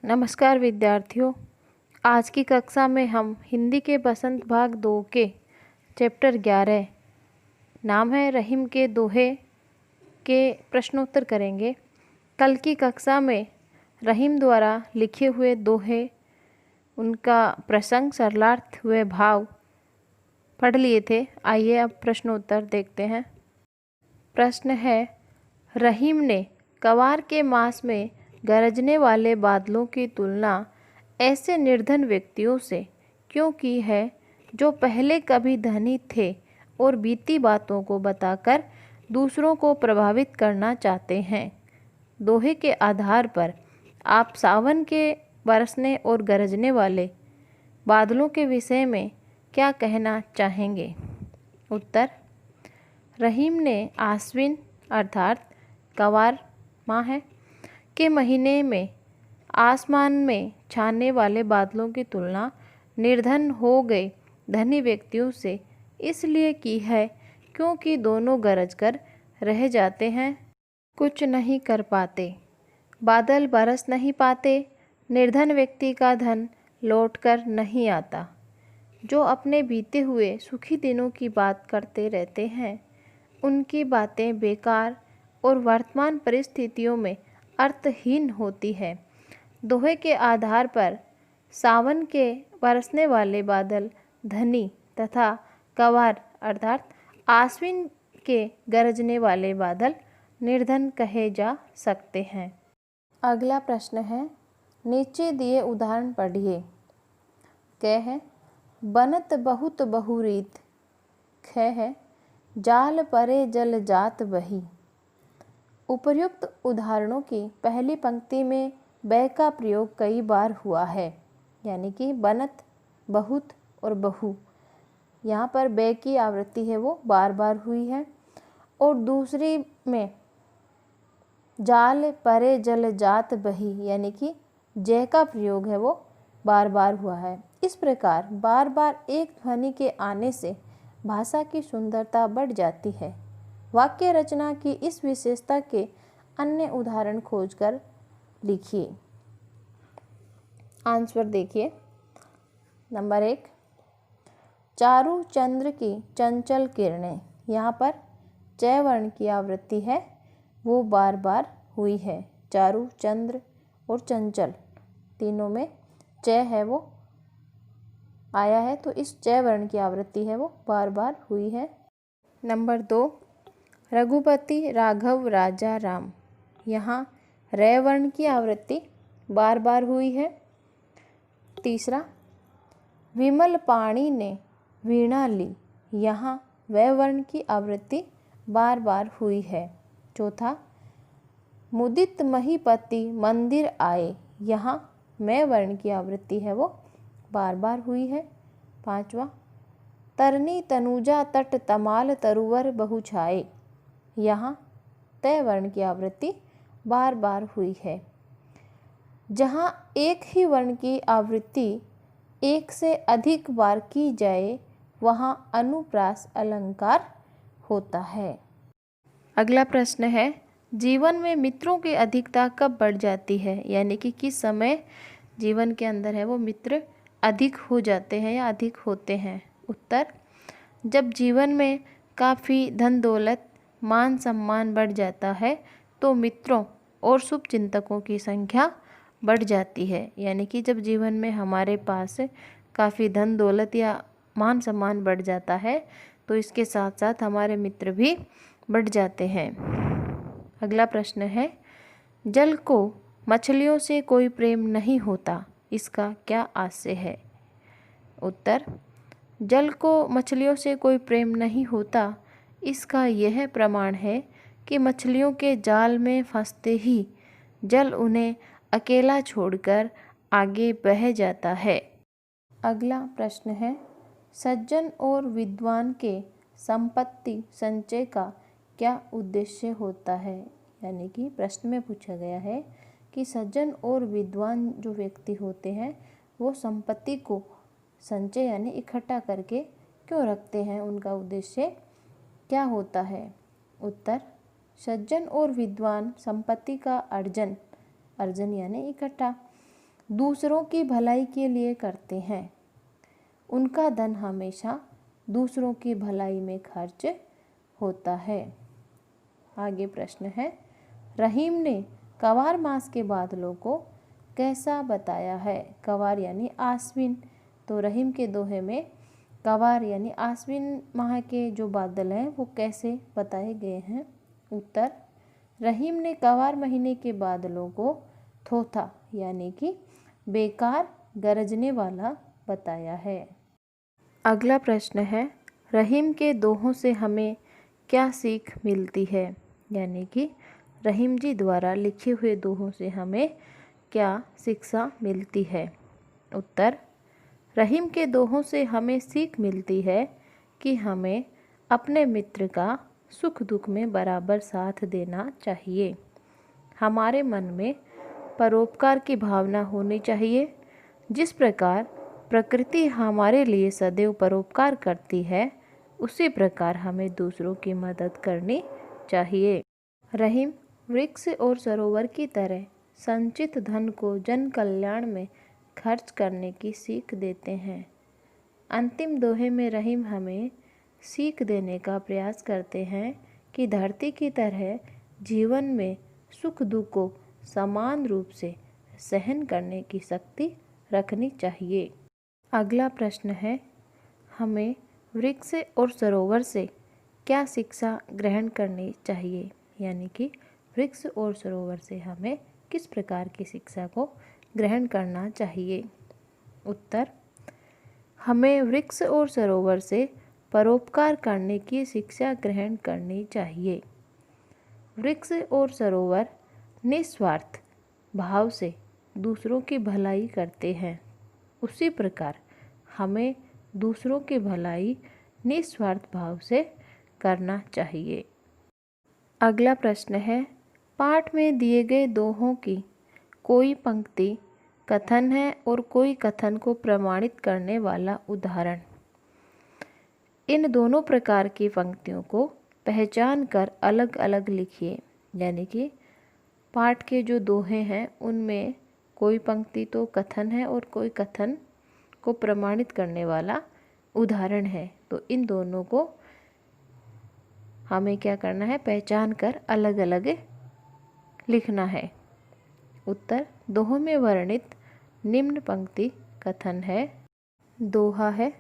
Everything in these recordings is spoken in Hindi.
नमस्कार विद्यार्थियों। आज की कक्षा में हम हिंदी के बसंत भाग 2 के चैप्टर 11 नाम है रहीम के दोहे के प्रश्नोत्तर करेंगे। कल की कक्षा में रहीम द्वारा लिखे हुए दोहे, उनका प्रसंग, सरलार्थ व भाव पढ़ लिए थे। आइए अब प्रश्नोत्तर देखते हैं। प्रश्न है, रहीम ने कवार के मास में गरजने वाले बादलों की तुलना ऐसे निर्धन व्यक्तियों से क्यों की है जो पहले कभी धनी थे और बीती बातों को बताकर दूसरों को प्रभावित करना चाहते हैं। दोहे के आधार पर आप सावन के बरसने और गरजने वाले बादलों के विषय में क्या कहना चाहेंगे? उत्तर, रहीम ने आश्विन अर्थात कवार माह है के महीने में आसमान में छाने वाले बादलों की तुलना निर्धन हो गए धनी व्यक्तियों से इसलिए की है क्योंकि दोनों गरज कर रह जाते हैं, कुछ नहीं कर पाते। बादल बरस नहीं पाते, निर्धन व्यक्ति का धन लौट कर नहीं आता। जो अपने बीते हुए सुखी दिनों की बात करते रहते हैं, उनकी बातें बेकार और वर्तमान परिस्थितियों में अर्थहीन होती है। दोहे के आधार पर सावन के बरसने वाले बादल धनी तथा कवार अर्थात आश्विन के गरजने वाले बादल निर्धन कहे जा सकते हैं। अगला प्रश्न है, नीचे दिए उदाहरण पढ़िए। क है बनत बहुत बहुरीत, ख है जाल परे जल जात बही। उपर्युक्त उदाहरणों की पहली पंक्ति में बै का प्रयोग कई बार हुआ है, यानी कि बनत, बहुत और बहु। यहाँ पर बै की आवृत्ति है वो बार बार हुई है और दूसरी में जाल परे जल जात बही, यानी कि जय का प्रयोग है वो बार बार हुआ है। इस प्रकार बार बार एक ध्वनि के आने से भाषा की सुंदरता बढ़ जाती है। वाक्य रचना की इस विशेषता के अन्य उदाहरण खोजकर लिखिए। आंसर देखिए। नंबर 1, चारु चंद्र की चंचल किरणें। यहाँ पर च वर्ण की आवृत्ति है वो बार बार हुई है। चारु, चंद्र और चंचल तीनों में च है वो आया है, तो इस च वर्ण की आवृत्ति है वो बार बार हुई है। नंबर 2, रघुपति राघव राजा राम। यहाँ रै वर्ण की आवृत्ति बार बार हुई है। तीसरा, विमल पाणी ने वीणा ली। यहाँ वै वर्ण की आवृत्ति बार बार हुई है। चौथा, मुदित महीपति मंदिर आए। यहाँ मैं वर्ण की आवृत्ति है वो बार बार हुई है। पांचवा, तरनी तनुजा तट तमाल तरुवर बहु छाए। यहाँ तय वर्ण की आवृत्ति बार बार हुई है। जहाँ एक ही वर्ण की आवृत्ति एक से अधिक बार की जाए वहाँ अनुप्रास अलंकार होता है। अगला प्रश्न है, जीवन में मित्रों की अधिकता कब बढ़ जाती है, यानी कि किस समय जीवन के अंदर है वो मित्र अधिक हो जाते हैं या अधिक होते हैं? उत्तर, जब जीवन में काफ़ी धन दौलत मान सम्मान बढ़ जाता है तो मित्रों और शुभचिंतकों की संख्या बढ़ जाती है। यानी कि जब जीवन में हमारे पास काफ़ी धन दौलत या मान सम्मान बढ़ जाता है तो इसके साथ साथ हमारे मित्र भी बढ़ जाते हैं। अगला प्रश्न है, जल को मछलियों से कोई प्रेम नहीं होता, इसका क्या आशय है? उत्तर, जल को मछलियों से कोई प्रेम नहीं होता, इसका यह प्रमाण है कि मछलियों के जाल में फंसते ही जल उन्हें अकेला छोड़कर आगे बह जाता है। अगला प्रश्न है, सज्जन और विद्वान के संपत्ति संचय का क्या उद्देश्य होता है? यानी कि प्रश्न में पूछा गया है कि सज्जन और विद्वान जो व्यक्ति होते हैं वो संपत्ति को संचय यानी इकट्ठा करके क्यों रखते हैं, उनका उद्देश्य क्या होता है? उत्तर, सज्जन और विद्वान संपत्ति का अर्जन यानी इकट्ठा दूसरों की भलाई के लिए करते हैं। उनका धन हमेशा दूसरों की भलाई में खर्च होता है। आगे प्रश्न है, रहीम ने कवार मास के बादलों को कैसा बताया है? कवार यानी आश्विन, तो रहीम के दोहे में कवार यानी आश्विन माह के जो बादल हैं वो कैसे बताए गए हैं? उत्तर, रहीम ने कवार महीने के बादलों को थोथा यानी कि बेकार गरजने वाला बताया है। अगला प्रश्न है, रहीम के दोहों से हमें क्या सीख मिलती है? यानी कि रहीम जी द्वारा लिखे हुए दोहों से हमें क्या शिक्षा मिलती है? उत्तर, रहीम के दोहों से हमें सीख मिलती है कि हमें अपने मित्र का सुख दुख में बराबर साथ देना चाहिए। हमारे मन में परोपकार की भावना होनी चाहिए। जिस प्रकार प्रकृति हमारे लिए सदैव परोपकार करती है, उसी प्रकार हमें दूसरों की मदद करनी चाहिए। रहीम वृक्ष और सरोवर की तरह संचित धन को जन कल्याण में खर्च करने की सीख देते हैं। अंतिम दोहे में रहीम हमें सीख देने का प्रयास करते हैं कि धरती की तरह जीवन में सुख दुख को समान रूप से सहन करने की शक्ति रखनी चाहिए। अगला प्रश्न है, हमें वृक्ष और सरोवर से क्या शिक्षा ग्रहण करनी चाहिए? यानी कि वृक्ष और सरोवर से हमें किस प्रकार की शिक्षा को ग्रहण करना चाहिए? उत्तर, हमें वृक्ष और सरोवर से परोपकार करने की शिक्षा ग्रहण करनी चाहिए। वृक्ष और सरोवर निस्वार्थ भाव से दूसरों की भलाई करते हैं। उसी प्रकार हमें दूसरों की भलाई निस्वार्थ भाव से करना चाहिए। अगला प्रश्न है, पाठ में दिए गए दोहों की कोई पंक्ति कथन है और कोई कथन को प्रमाणित करने वाला उदाहरण। इन दोनों प्रकार की पंक्तियों को पहचान कर अलग अलग लिखिए। यानी कि पाठ के जो दोहे हैं उनमें कोई पंक्ति तो कथन है और कोई कथन को प्रमाणित करने वाला उदाहरण है। तो इन दोनों को हमें क्या करना है? पहचान कर अलग अलग लिखना है। उत्तर, दोहों में वर्णित निम्न पंक्ति कथन है। दोहा है,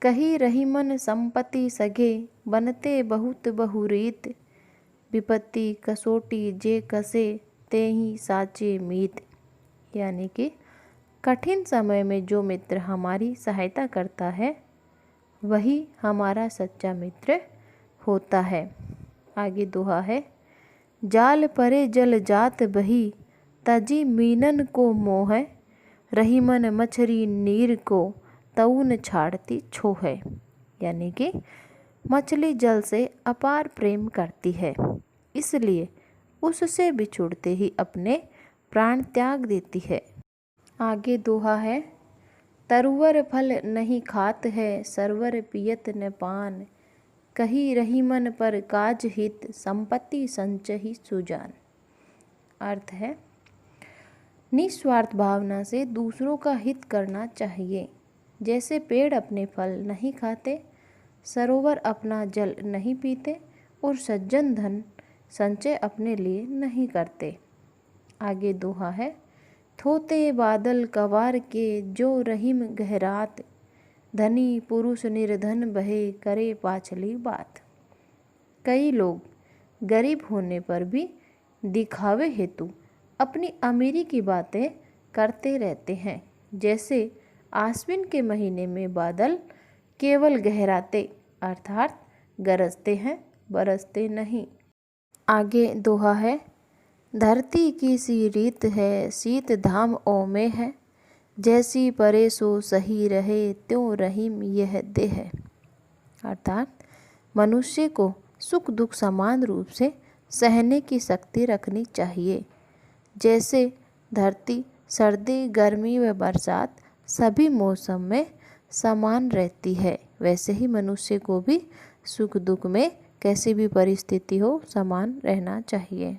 कही रहीमन संपत्ति सगे, बनते बहुत बहुरीत, विपत्ति कसोटी जे कसे, तेहि साचे मीत। यानी कि कठिन समय में जो मित्र हमारी सहायता करता है वही हमारा सच्चा मित्र होता है। आगे दोहा है, जाल परे जल जात बही, तजी मीनन को मोह, रहीमन मछरी नीर को, तऊन छाड़ती छोह। यानी कि मछली जल से अपार प्रेम करती है, इसलिए उससे बिछुड़ते ही अपने प्राण त्याग देती है। आगे दोहा है, तरुवर फल नहीं खात है, सरवर पियत न पान, कही रहीमन पर काज हित, संपत्ति संचही सुजान। अर्थ है, निस्वार्थ भावना से दूसरों का हित करना चाहिए। जैसे पेड़ अपने फल नहीं खाते, सरोवर अपना जल नहीं पीते और सज्जन धन संचय अपने लिए नहीं करते। आगे दोहा है, थोते बादल कवार के, जो रहीम गहरात, धनी पुरुष निर्धन बहे, करे पाछली बात। कई लोग गरीब होने पर भी दिखावे हेतु अपनी अमीरी की बातें करते रहते हैं। जैसे आश्विन के महीने में बादल केवल गहराते अर्थात गरजते हैं, बरसते नहीं। आगे दोहा है, धरती की सी रीत है, शीत धाम ओ में है, जैसी परे सो सही रहे, त्यों रहीम यह देह। अर्थात मनुष्य को सुख दुख समान रूप से सहने की शक्ति रखनी चाहिए। जैसे धरती सर्दी गर्मी व बरसात सभी मौसम में समान रहती है, वैसे ही मनुष्य को भी सुख दुख में कैसी भी परिस्थिति हो समान रहना चाहिए।